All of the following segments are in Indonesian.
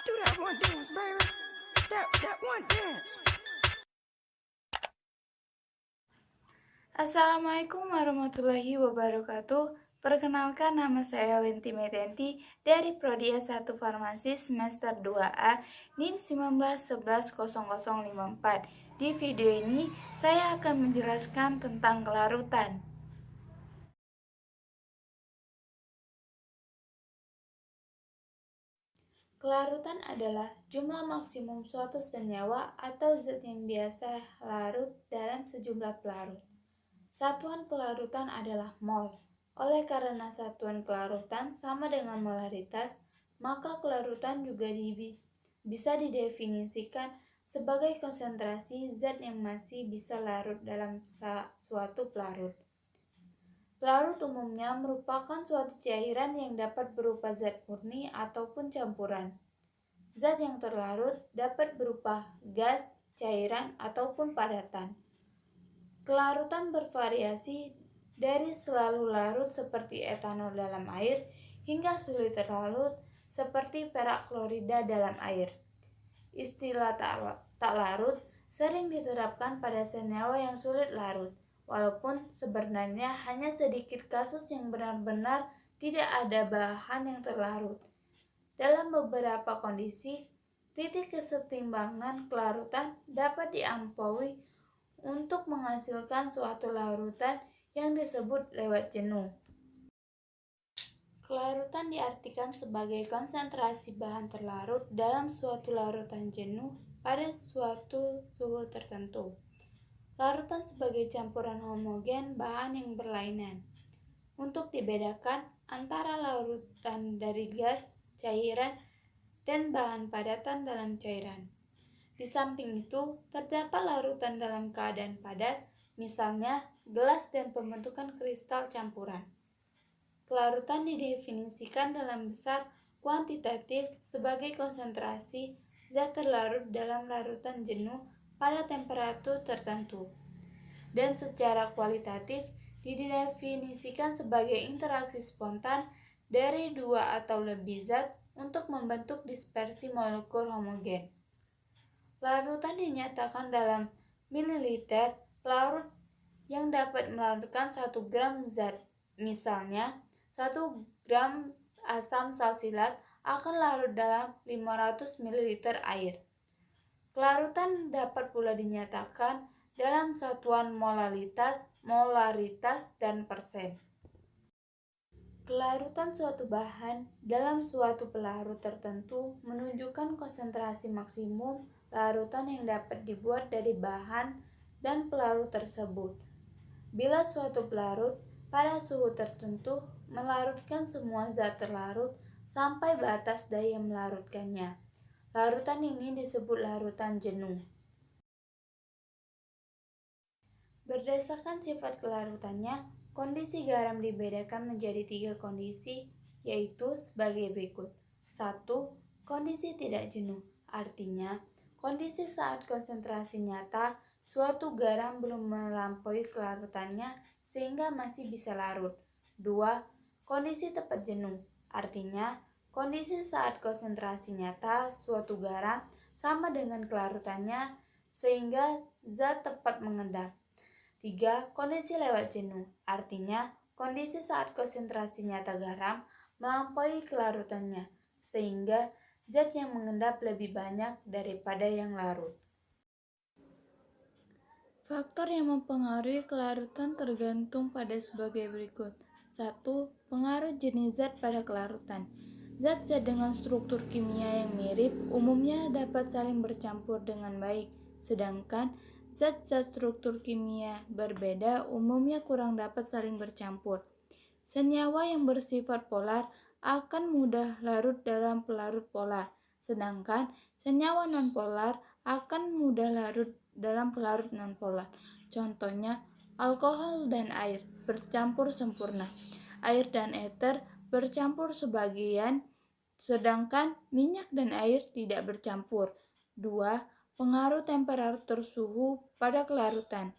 Do that one dance, baby. That one dance. Assalamualaikum warahmatullahi wabarakatuh. Perkenalkan, nama saya Wenti Metenti dari Prodi S1 Farmasi semester 2A NIM 19110054. Di video ini saya akan menjelaskan tentang kelarutan. Kelarutan adalah jumlah maksimum suatu senyawa atau zat yang biasa larut dalam sejumlah pelarut. Satuan kelarutan adalah mol. Oleh karena satuan kelarutan sama dengan molaritas, maka kelarutan juga bisa didefinisikan sebagai konsentrasi zat yang masih bisa larut dalam suatu pelarut. Pelarut umumnya merupakan suatu cairan yang dapat berupa zat murni ataupun campuran. Zat yang terlarut dapat berupa gas, cairan, ataupun padatan. Kelarutan bervariasi dari selalu larut seperti etanol dalam air hingga sulit terlarut seperti perak klorida dalam air. Istilah tak larut sering diterapkan pada senyawa yang sulit larut, walaupun sebenarnya hanya sedikit kasus yang benar-benar tidak ada bahan yang terlarut. Dalam beberapa kondisi, titik kesetimbangan kelarutan dapat diampaui untuk menghasilkan suatu larutan yang disebut lewat jenuh. Kelarutan diartikan sebagai konsentrasi bahan terlarut dalam suatu larutan jenuh pada suatu suhu tertentu. Larutan sebagai campuran homogen bahan yang berlainan. Untuk dibedakan antara larutan dari gas, cairan, dan bahan padatan dalam cairan. Di samping itu, terdapat larutan dalam keadaan padat, misalnya gelas dan pembentukan kristal campuran. Kelarutan didefinisikan dalam besar kuantitatif sebagai konsentrasi zat terlarut dalam larutan jenuh pada temperatur tertentu. Dan secara kualitatif didefinisikan sebagai interaksi spontan dari dua atau lebih zat untuk membentuk dispersi molekul homogen. Larutan dinyatakan dalam mililiter larut yang dapat melarutkan 1 gram zat. Misalnya, 1 gram asam salsilat akan larut dalam 500 ml air. Kelarutan dapat pula dinyatakan dalam satuan molaritas, dan persen. Kelarutan suatu bahan dalam suatu pelarut tertentu menunjukkan konsentrasi maksimum larutan yang dapat dibuat dari bahan dan pelarut tersebut. Bila suatu pelarut pada suhu tertentu melarutkan semua zat terlarut sampai batas daya melarutkannya, larutan ini disebut larutan jenuh. Berdasarkan sifat kelarutannya, kondisi garam dibedakan menjadi 3 kondisi, yaitu sebagai berikut. 1. Kondisi tidak jenuh, artinya kondisi saat konsentrasi nyata suatu garam belum melampaui kelarutannya sehingga masih bisa larut. 2. Kondisi tepat jenuh, artinya kondisi saat konsentrasi nyata suatu garam sama dengan kelarutannya sehingga zat tepat mengendap. 3. Kondisi lewat jenuh, artinya kondisi saat konsentrasi nyata garam melampaui kelarutannya, sehingga zat yang mengendap lebih banyak daripada yang larut. Faktor yang mempengaruhi kelarutan tergantung pada sebagai berikut. 1. Pengaruh jenis zat pada kelarutan. Zat-zat dengan struktur kimia yang mirip umumnya dapat saling bercampur dengan baik, sedangkan zat-zat struktur kimia berbeda umumnya kurang dapat saling bercampur. Senyawa yang bersifat polar akan mudah larut dalam pelarut polar, sedangkan senyawa nonpolar akan mudah larut dalam pelarut nonpolar. Contohnya, alkohol dan air bercampur sempurna. Air dan eter bercampur sebagian, sedangkan minyak dan air tidak bercampur. 2. Pengaruh temperatur suhu pada kelarutan.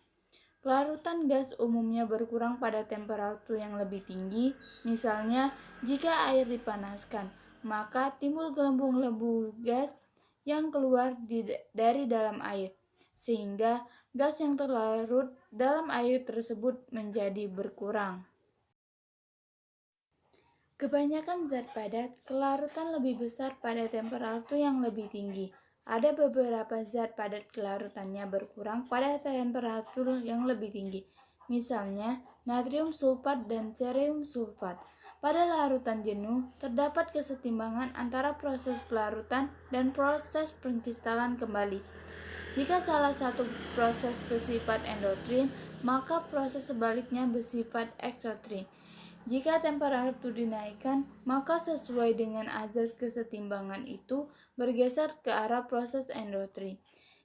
Kelarutan gas umumnya berkurang pada temperatur yang lebih tinggi, misalnya jika air dipanaskan, maka timbul gelembung-gelembung gas yang keluar dari dalam air, sehingga gas yang terlarut dalam air tersebut menjadi berkurang. Kebanyakan zat padat kelarutan lebih besar pada temperatur yang lebih tinggi. Ada beberapa zat padat kelarutannya berkurang pada temperatur yang lebih tinggi. Misalnya, natrium sulfat dan cerium sulfat. Pada larutan jenuh, terdapat kesetimbangan antara proses pelarutan dan proses pengkristalan kembali. Jika salah satu proses bersifat endotrin, maka proses sebaliknya bersifat eksotrin. Jika temperatur dinaikkan, maka sesuai dengan azas kesetimbangan itu bergeser ke arah proses endotrin.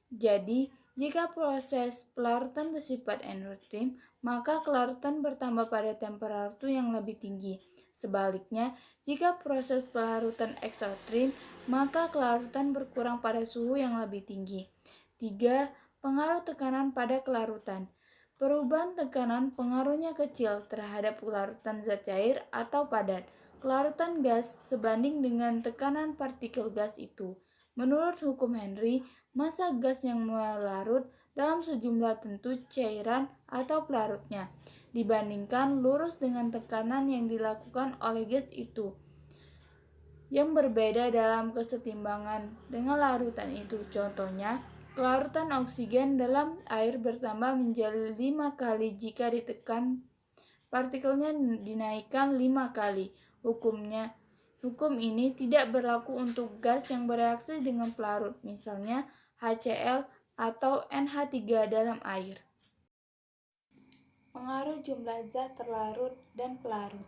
Jadi, jika proses pelarutan bersifat endotrin, maka kelarutan bertambah pada temperatur yang lebih tinggi. Sebaliknya, jika proses pelarutan eksotrin, maka kelarutan berkurang pada suhu yang lebih tinggi. 3. Pengaruh tekanan pada kelarutan. Perubahan tekanan pengaruhnya kecil terhadap kelarutan zat cair atau padat. Kelarutan gas sebanding dengan tekanan partikel gas itu. Menurut hukum Henry, massa gas yang melarut dalam sejumlah tentu cairan atau pelarutnya dibandingkan lurus dengan tekanan yang dilakukan oleh gas itu yang berbeda dalam kesetimbangan dengan larutan itu. Contohnya, kelarutan oksigen dalam air bertambah menjadi 5 kali jika ditekan partikelnya dinaikkan 5 kali. Hukum ini tidak berlaku untuk gas yang bereaksi dengan pelarut, misalnya HCl atau NH3 dalam air. Pengaruh jumlah zat terlarut dan pelarut.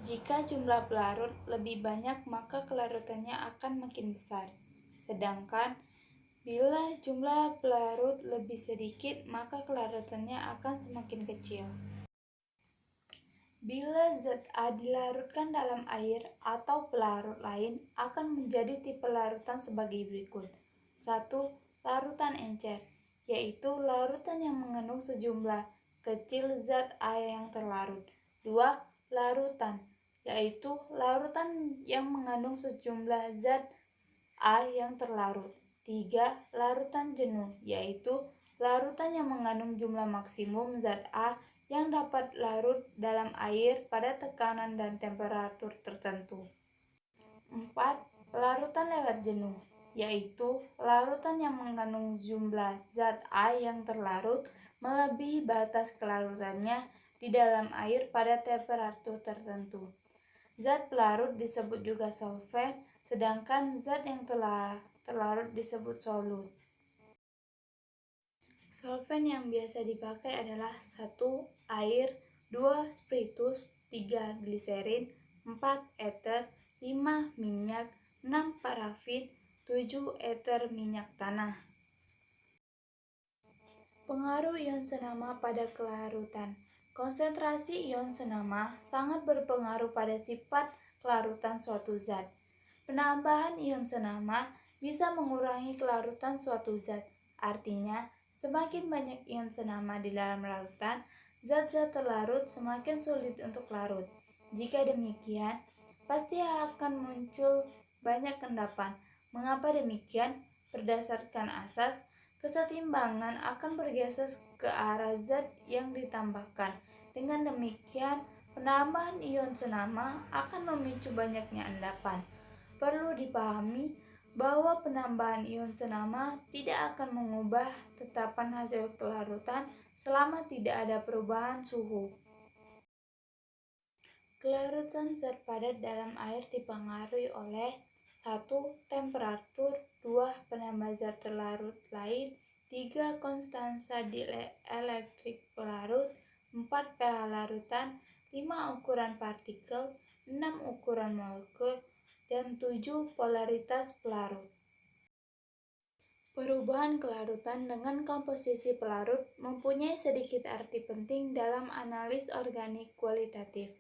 Jika jumlah pelarut lebih banyak, maka kelarutannya akan makin besar. Sedangkan bila jumlah pelarut lebih sedikit, maka kelarutannya akan semakin kecil. Bila zat A dilarutkan dalam air atau pelarut lain, akan menjadi tipe larutan sebagai berikut. 1. Larutan encer, yaitu larutan yang mengandung sejumlah kecil zat A yang terlarut. 2. Larutan, yaitu larutan yang mengandung sejumlah zat A yang terlarut. 3. Larutan jenuh, yaitu larutan yang mengandung jumlah maksimum zat A yang dapat larut dalam air pada tekanan dan temperatur tertentu. 4. Larutan lewat jenuh, yaitu larutan yang mengandung jumlah zat A yang terlarut melebihi batas kelarutannya di dalam air pada temperatur tertentu. Zat pelarut disebut juga solvent, sedangkan zat yang telah terlarut disebut solut. Solvent yang biasa dipakai adalah 1. Air, 2. Spiritus, 3. Gliserin, 4. Eter, 5. Minyak, 6. Parafin, 7. Eter minyak tanah. Pengaruh ion senama pada kelarutan. Konsentrasi ion senama sangat berpengaruh pada sifat kelarutan suatu zat. Penambahan ion senama bisa mengurangi kelarutan suatu zat. Artinya, semakin banyak ion senama di dalam larutan, zat-zat terlarut semakin sulit untuk larut. Jika demikian, pasti akan muncul banyak endapan. Mengapa demikian? Berdasarkan asas, kesetimbangan akan bergeser ke arah zat yang ditambahkan. Dengan demikian, penambahan ion senama akan memicu banyaknya endapan. Perlu dipahami bahwa penambahan ion senama tidak akan mengubah tetapan hasil kelarutan selama tidak ada perubahan suhu. Kelarutan zat padat dalam air dipengaruhi oleh 1. Temperatur, 2. Penambah zat terlarut lain, 3. Konstansa dielektrik pelarut, 4. pH larutan, 5. Ukuran partikel, 6. Ukuran molekul, dan 7. Polaritas pelarut. Perubahan kelarutan dengan komposisi pelarut mempunyai sedikit arti penting dalam analis organik kualitatif.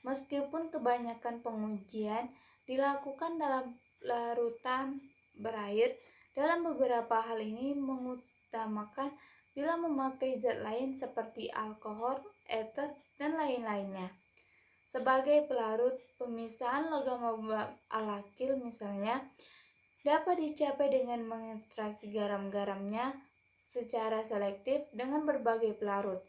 Meskipun kebanyakan pengujian dilakukan dalam larutan berair, dalam beberapa hal ini mengutamakan bila memakai zat lain seperti alkohol, eter, dan lain-lainnya. Sebagai pelarut, Pemisahan logam alakil misalnya dapat dicapai dengan mengekstraksi garam-garamnya secara selektif dengan berbagai pelarut.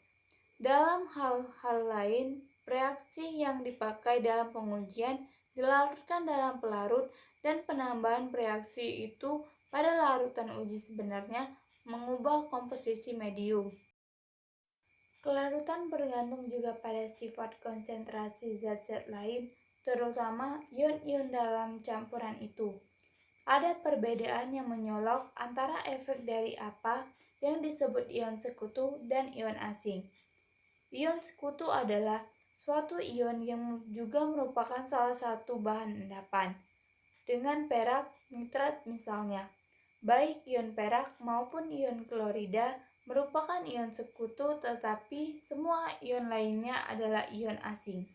Dalam hal-hal lain, reaksi yang dipakai dalam pengujian dilarutkan dalam pelarut dan penambahan reaksi itu pada larutan uji sebenarnya mengubah komposisi medium. Kelarutan bergantung juga pada sifat konsentrasi zat-zat lain, terutama ion-ion dalam campuran itu. Ada perbedaan yang menyolok antara efek dari apa yang disebut ion sekutu dan ion asing. Ion sekutu adalah suatu ion yang juga merupakan salah satu bahan endapan. Dengan perak nitrat misalnya, baik ion perak maupun ion klorida merupakan ion sekutu, tetapi semua ion lainnya adalah ion asing.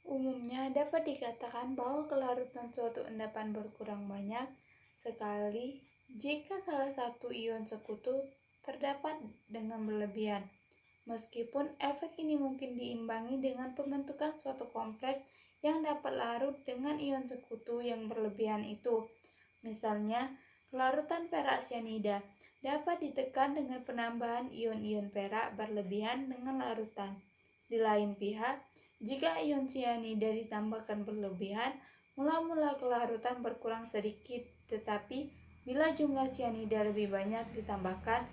Umumnya dapat dikatakan bahwa kelarutan suatu endapan berkurang banyak sekali jika salah satu ion sekutu terdapat dengan berlebihan. Meskipun efek ini mungkin diimbangi dengan pembentukan suatu kompleks yang dapat larut dengan ion sekutu yang berlebihan itu. Misalnya, kelarutan perak sianida dapat ditekan dengan penambahan ion-ion perak berlebihan dengan larutan. Di lain pihak, jika ion sianida ditambahkan berlebihan, mula-mula kelarutan berkurang sedikit, tetapi bila jumlah sianida lebih banyak ditambahkan,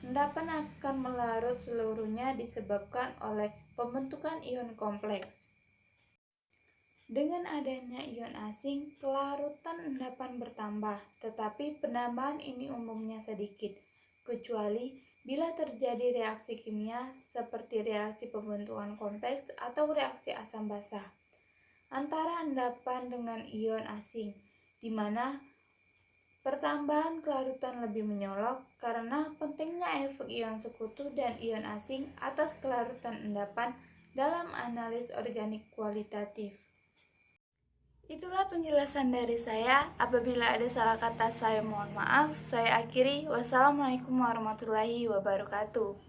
endapan akan melarut seluruhnya disebabkan oleh pembentukan ion kompleks. Dengan adanya ion asing, kelarutan endapan bertambah, tetapi penambahan ini umumnya sedikit, kecuali bila terjadi reaksi kimia seperti reaksi pembentukan kompleks atau reaksi asam basa antara endapan dengan ion asing, di mana pertambahan kelarutan lebih menyolok karena pentingnya efek ion sekutu dan ion asing atas kelarutan endapan dalam analis organik kualitatif. Itulah penjelasan dari saya. Apabila ada salah kata, saya mohon maaf. Saya akhiri. Wassalamualaikum warahmatullahi wabarakatuh.